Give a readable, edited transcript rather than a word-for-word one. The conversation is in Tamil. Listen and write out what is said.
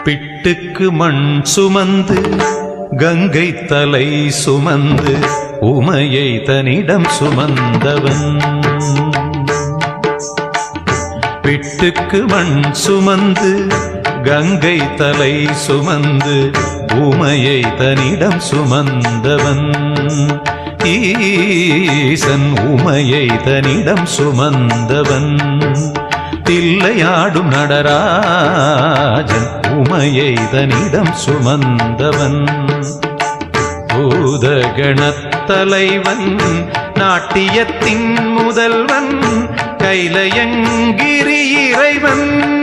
பிட்டுக்கு மண் சுமந்து கங்கை தலை சுமந்து உமையை தன்னிடம் சுமந்தவன். பிட்டுக்கு மண் சுமந்து கங்கை தலை சுமந்து உமையை தன்னிடம் சுமந்தவன். ஈசன் உமையை தன்னிடம் சுமந்தவன். தில்லையாடும் நடராஜன் உமையை தன்னிடம் சுமந்தவன். பூதகணத்தலைவன் நாட்டியத்தின் முதல்வன் கைலயங்கிரி இறைவன்.